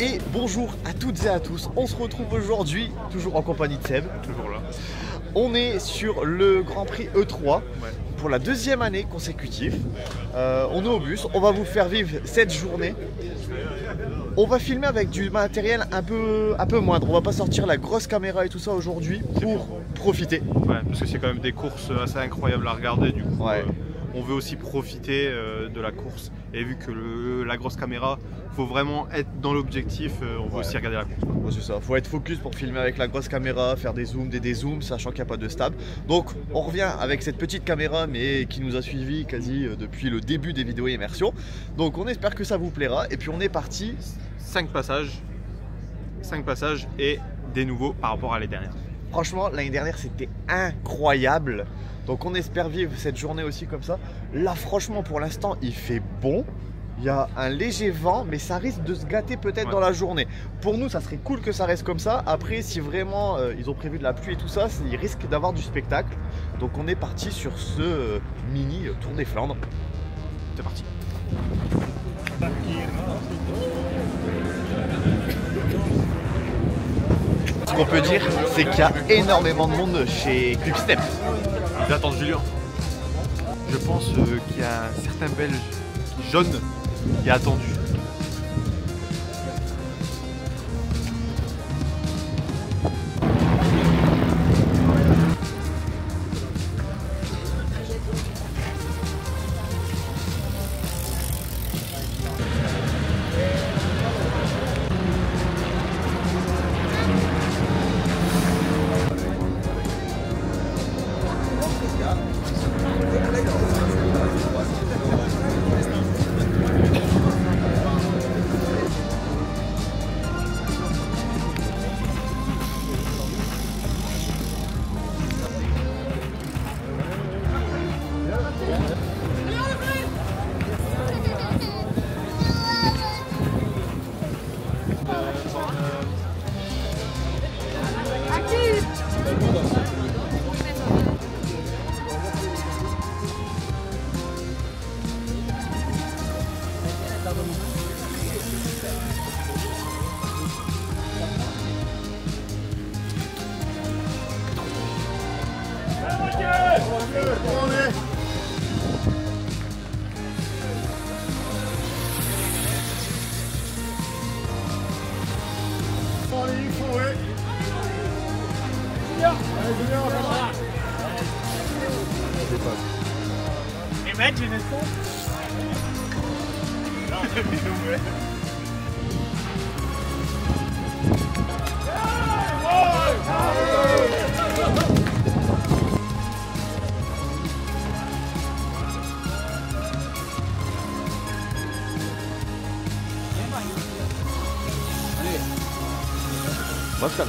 Et bonjour à toutes et à tous, on se retrouve aujourd'hui, toujours en compagnie de Seb. Toujours là. On est sur le Grand Prix E3 Ouais. pour la deuxième année consécutive. On est au bus, on va vous faire vivre cette journée. On va filmer avec du matériel un peu moindre, on va pas sortir la grosse caméra et tout ça aujourd'hui pour profiter. Ouais, parce que c'est quand même des courses assez incroyables à regarder, du coup Ouais. on veut aussi profiter de la course. Et vu que la grosse caméra, faut vraiment être dans l'objectif, on veut aussi regarder la course. Ouais, c'est ça, faut être focus pour filmer avec la grosse caméra, faire des zooms, des dézooms, sachant qu'il n'y a pas de stab. Donc on revient avec cette petite caméra mais qui nous a suivi quasi depuis le début des vidéos immersion. Donc on espère que ça vous plaira et puis on est parti. 5 passages et des nouveaux par rapport à l'année dernière. Franchement l'année dernière c'était incroyable. Donc on espère vivre cette journée aussi comme ça. Là franchement pour l'instant il fait bon. Il y a un léger vent, mais ça risque de se gâter peut-être dans la journée. Pour nous, ça serait cool que ça reste comme ça. Après, si vraiment ils ont prévu de la pluie et tout ça, ils risquent d'avoir du spectacle. Donc on est parti sur ce mini Tour des Flandres. C'est parti. Ce qu'on peut dire, c'est qu'il y a énormément de monde chez Quickstep. J'attends Julien. Je pense qu'il y a un certain Belge jaune qui a attendu. Imagine it. Pascal.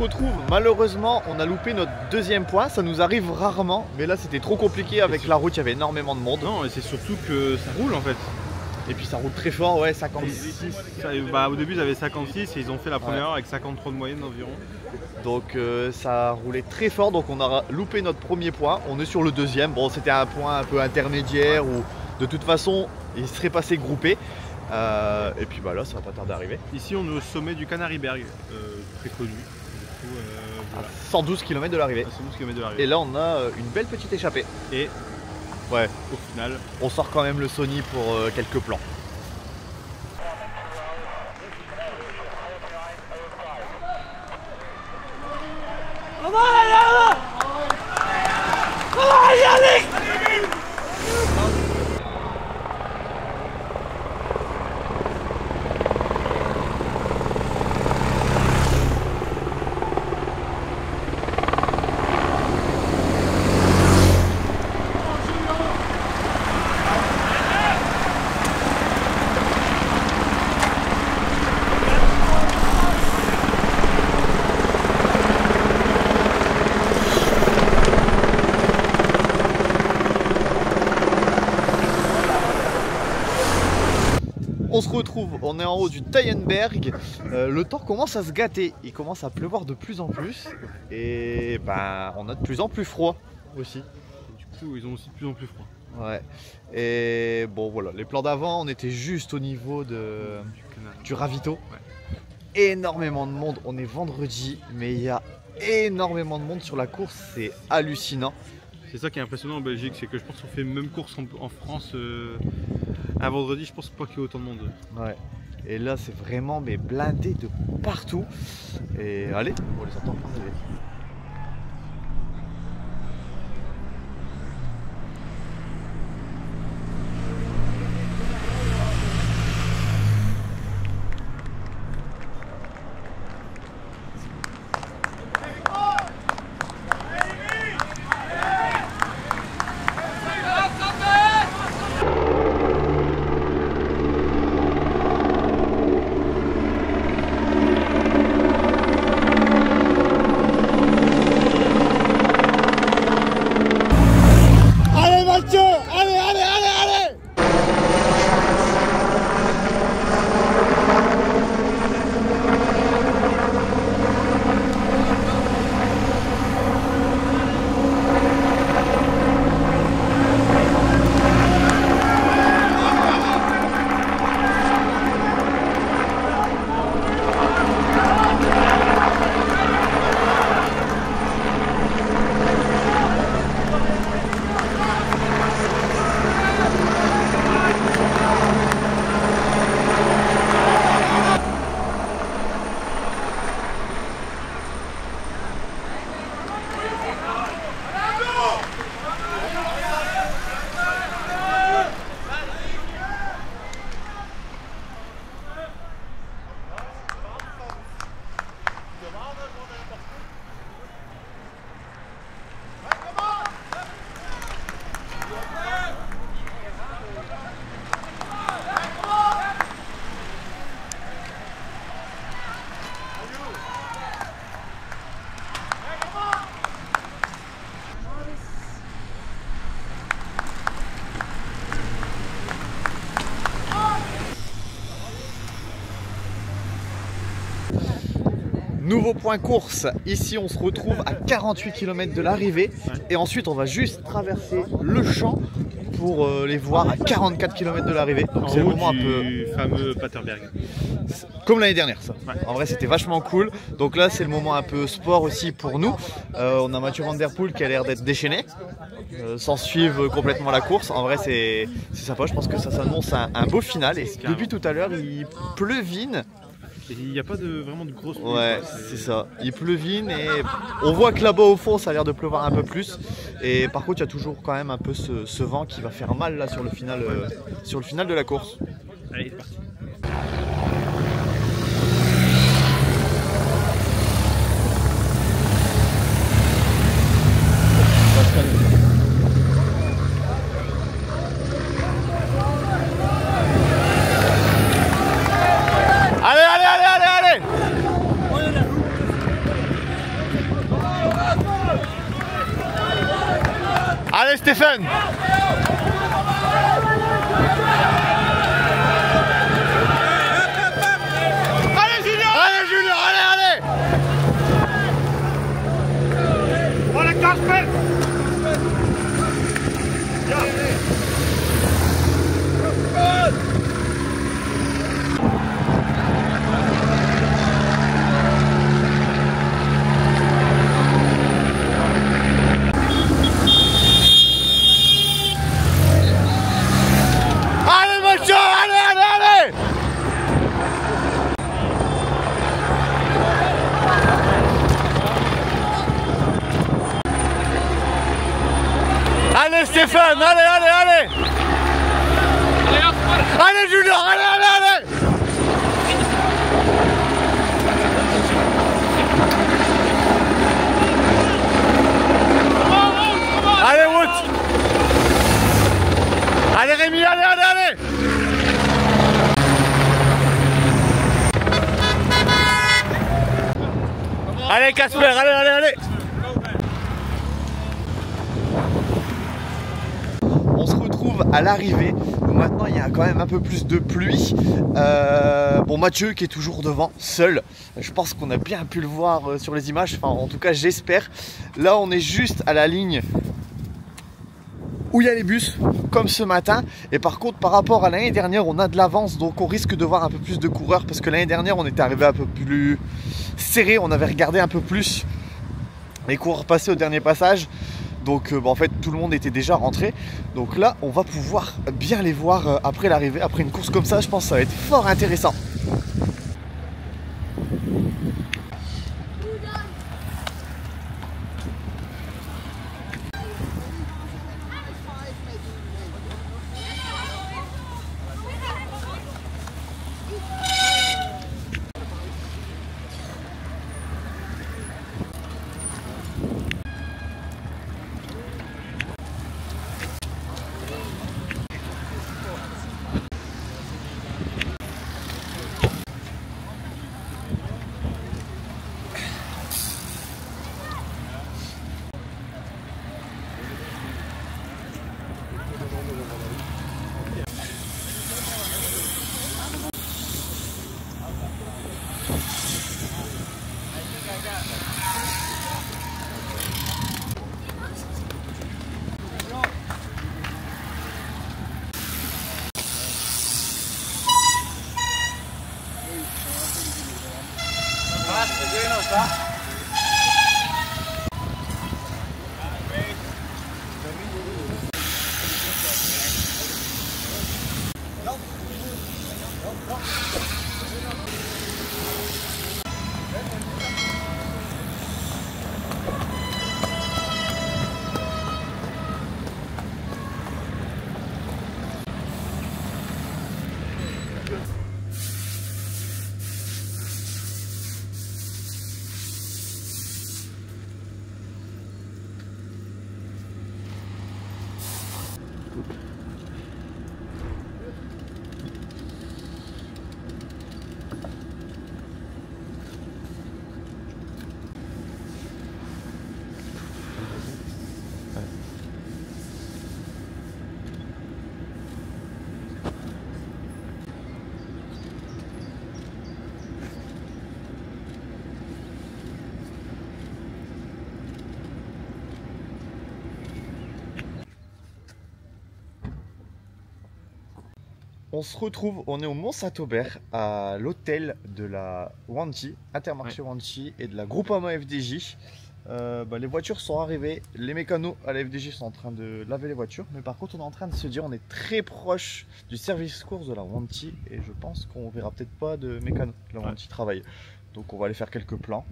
retrouve, malheureusement on a loupé notre deuxième point, ça nous arrive rarement, mais là c'était trop compliqué avec la route, il y avait énormément de monde. Non, et c'est surtout que ça roule en fait. Et puis ça roule très fort, ouais, 56. Au début ils avaient 56 et ils ont fait la première heure avec 53 de moyenne environ. Donc ça a roulé très fort, donc on a loupé notre premier point, on est sur le deuxième. Bon, c'était un point un peu intermédiaire où de toute façon il serait passé groupé. Et puis bah là ça va pas tarder d'arriver. Ici on est au sommet du Canariberg, très connu. Du coup, voilà. À 112 km de l'arrivée. 112 km de l'arrivée. Et là on a une belle petite échappée. Et ouais, au final, on sort quand même le Sony pour quelques plans. On se retrouve, on est en haut du Tyenberg, le temps commence à se gâter, il commence à pleuvoir de plus en plus et ben on a de plus en plus froid aussi. Et du coup ils ont aussi de plus en plus froid. Ouais, et bon voilà, les plans d'avant on était juste au niveau du ravito. Ouais. Énormément de monde, on est vendredi mais il y a énormément de monde sur la course, c'est hallucinant. C'est ça qui est impressionnant en Belgique, c'est que je pense qu'on fait même course en France. Un vendredi, je pense pas qu'il y ait autant de monde. Ouais. Et là, c'est vraiment mais blindé de partout. Et allez, on les entend arriver. Nouveau point course, ici on se retrouve à 48 km de l'arrivée et ensuite on va juste traverser le champ pour les voir à 44 km de l'arrivée. Donc c'est le moment un peu fameux Paterberg. Comme l'année dernière ça. Ouais. En vrai c'était vachement cool. Donc là c'est le moment un peu sport aussi pour nous. On a Mathieu Van Der Poel qui a l'air d'être déchaîné. Sans suivre complètement la course. En vrai c'est sympa, je pense que ça s'annonce un beau final. Et depuis tout à l'heure il pleuvine. Il n'y a pas vraiment de grosse pluie. Ouais, c'est ça. Il pleuvine et on voit que là-bas au fond ça a l'air de pleuvoir un peu plus. Et par contre il y a toujours quand même un peu ce vent qui va faire mal là sur le final de la course. Allez, c'est parti. Allez Stéphane. Allez Julien! Allez Julien, allez. On les casse fait! Allez Stéphane, allez. Allez Julien, allez. Allez Wout. Allez Rémi, allez. Allez Casper, allez. On se retrouve à l'arrivée. Maintenant il y a quand même un peu plus de pluie. Bon, Mathieu qui est toujours devant, seul. Je pense qu'on a bien pu le voir sur les images. Enfin en tout cas j'espère. Là on est juste à la ligne où il y a les bus, comme ce matin. Et par contre par rapport à l'année dernière on a de l'avance. Donc on risque de voir un peu plus de coureurs. Parce que l'année dernière on était arrivé un peu plus serré. On avait regardé un peu plus les coureurs passer au dernier passage. Donc en fait tout le monde était déjà rentré. Donc là on va pouvoir bien les voir après l'arrivée. Après une course comme ça je pense que ça va être fort intéressant. On se retrouve, on est au Mont-Saint-Aubert, à l'hôtel de la Wanty, Intermarché Wanty et de la Groupama FDJ. Les voitures sont arrivées, les mécanos à la FDJ sont en train de laver les voitures, mais par contre on est en train de se dire on est très proche du service course de la Wanty et je pense qu'on verra peut-être pas de mécanos de la Wanty travailler. Donc on va aller faire quelques plans.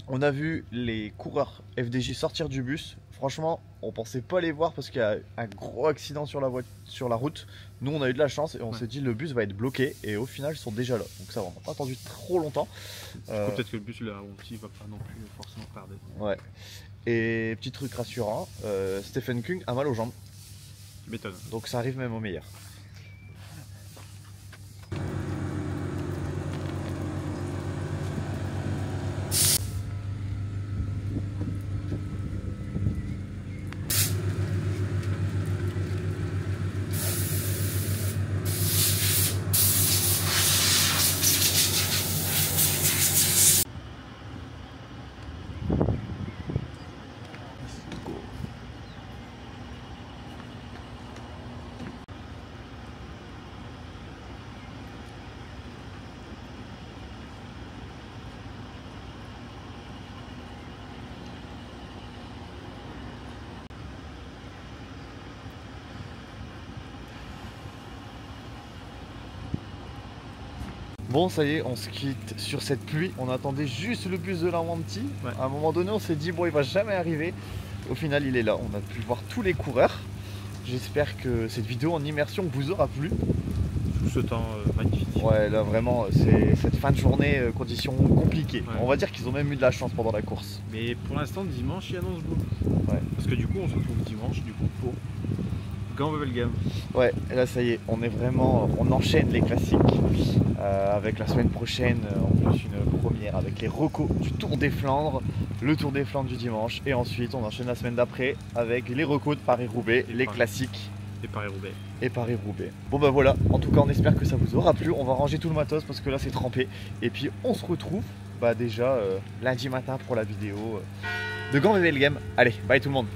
On a vu les coureurs FDJ sortir du bus. Franchement, on pensait pas les voir parce qu'il y a un gros accident sur la route. Nous, on a eu de la chance et on s'est dit le bus va être bloqué. Et au final, ils sont déjà là. Donc ça va, on n'a pas attendu trop longtemps. Peut-être que le bus là aussi va pas non plus forcément tarder. Ouais. Et petit truc rassurant, Stephen Kung a mal aux jambes. Tu m'étonnes. Donc ça arrive même au meilleur. Bon, ça y est, on se quitte sur cette pluie. On attendait juste le bus de la Wanty. Ouais. À un moment donné, on s'est dit, bon, il va jamais arriver. Au final, il est là. On a pu voir tous les coureurs. J'espère que cette vidéo en immersion vous aura plu. Tout ce temps magnifique. Ouais, là vraiment, c'est cette fin de journée, conditions compliquées. Ouais. On va dire qu'ils ont même eu de la chance pendant la course. Mais pour l'instant, dimanche, il annonce beau. Ouais. Parce que du coup, on se retrouve dimanche du coup pour Gand-Wevelgem. Ouais, et là ça y est, on enchaîne les classiques avec la semaine prochaine en plus une première avec les recos du Tour des Flandres, le Tour des Flandres du dimanche et ensuite on enchaîne la semaine d'après avec les recos de Paris-Roubaix, les classiques Et Paris-Roubaix. et Paris-Roubaix. Bon bah voilà, en tout cas on espère que ça vous aura plu, on va ranger tout le matos parce que là c'est trempé et puis on se retrouve déjà lundi matin pour la vidéo de Gand-Wevelgem. Allez, bye tout le monde.